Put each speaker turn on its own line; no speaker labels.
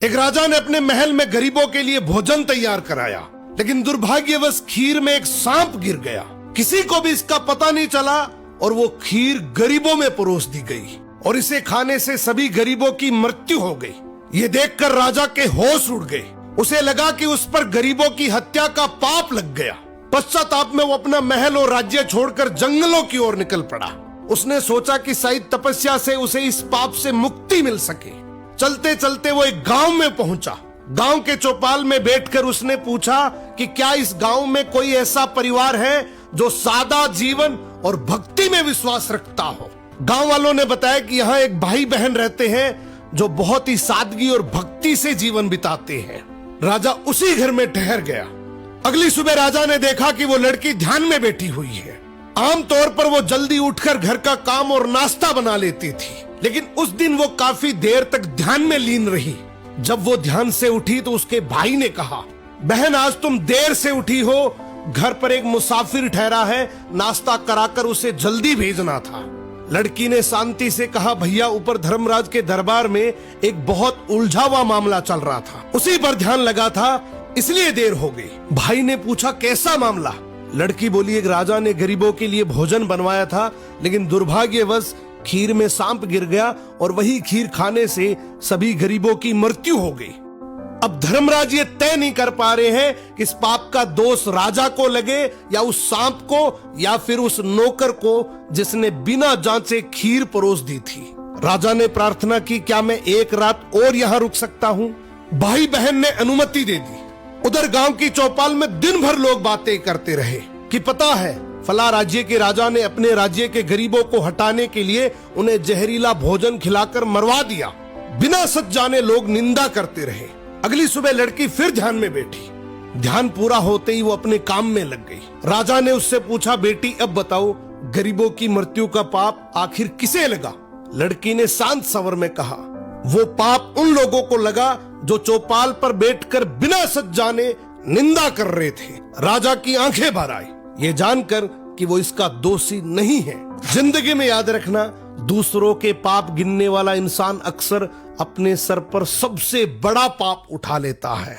एक राजा ने अपने महल में गरीबों के लिए भोजन तैयार कराया, लेकिन दुर्भाग्यवश खीर में एक सांप गिर गया। किसी को भी इसका पता नहीं चला और वो खीर गरीबों में परोस दी गई और इसे खाने से सभी गरीबों की मृत्यु हो गई। ये देखकर राजा के होश उड़ गए। उसे लगा कि उस पर गरीबों की हत्या का पाप लग गया। पश्चाताप में वो अपना महल और राज्य छोड़कर जंगलों की ओर निकल पड़ा। उसने सोचा कि शायद तपस्या से उसे इस पाप से मुक्ति मिल सके। चलते चलते वो एक गांव में पहुंचा। गांव के चौपाल में बैठकर उसने पूछा कि क्या इस गांव में कोई ऐसा परिवार है जो सादा जीवन और भक्ति में विश्वास रखता हो। गांव वालों ने बताया कि यहाँ एक भाई बहन रहते हैं जो बहुत ही सादगी और भक्ति से जीवन बिताते हैं। राजा उसी घर में ठहर गया। अगली सुबह राजा ने देखा कि वो लड़की ध्यान में बैठी हुई है। आमतौर पर वो जल्दी उठकर घर का काम और नाश्ता बना लेती थी, लेकिन उस दिन वो काफी देर तक ध्यान में लीन रही। जब वो ध्यान से उठी तो उसके भाई ने कहा, बहन आज तुम देर से उठी हो, घर पर एक मुसाफिर ठहरा है, नाश्ता कराकर उसे जल्दी भेजना था। लड़की ने शांति से कहा, भैया ऊपर धर्मराज के दरबार में एक बहुत उलझा हुआ मामला चल रहा था, उसी पर ध्यान लगा था, इसलिए देर हो गई। भाई ने पूछा, कैसा मामला? लड़की बोली, एक राजा ने गरीबों के लिए भोजन बनवाया था, लेकिन दुर्भाग्यवश खीर में सांप गिर गया और वही खीर खाने से सभी गरीबों की मृत्यु हो गई। अब धर्मराज ये तय नहीं कर पा रहे हैं कि इस पाप का दोष राजा को लगे या उस सांप को या फिर उस नौकर को जिसने बिना जांचे खीर परोस दी थी। राजा ने प्रार्थना की, क्या मैं एक रात और यहाँ रुक सकता हूँ? भाई बहन ने अनुमति दे दी। उधर गांव की चौपाल में दिन भर लोग बातें करते रहे कि पता है फला राज्य के राजा ने अपने राज्य के गरीबों को हटाने के लिए उन्हें जहरीला भोजन खिलाकर मरवा दिया। बिना सच जाने लोग निंदा करते रहे। अगली सुबह लड़की फिर ध्यान में बैठी। ध्यान पूरा होते ही वो अपने काम में लग गई। राजा ने उससे पूछा, बेटी अब बताओ गरीबों की मृत्यु का पाप आखिर किसे लगा? लड़की ने शांत स्वर में कहा, वो पाप उन लोगों को लगा जो चौपाल पर बैठकर बिना सच जाने निंदा कर रहे थे। राजा की आंखें भर आई, ये जानकर कि वो इसका दोषी नहीं है। जिंदगी में याद रखना, दूसरों के पाप गिनने वाला इंसान अक्सर अपने सर पर सबसे बड़ा पाप उठा लेता है।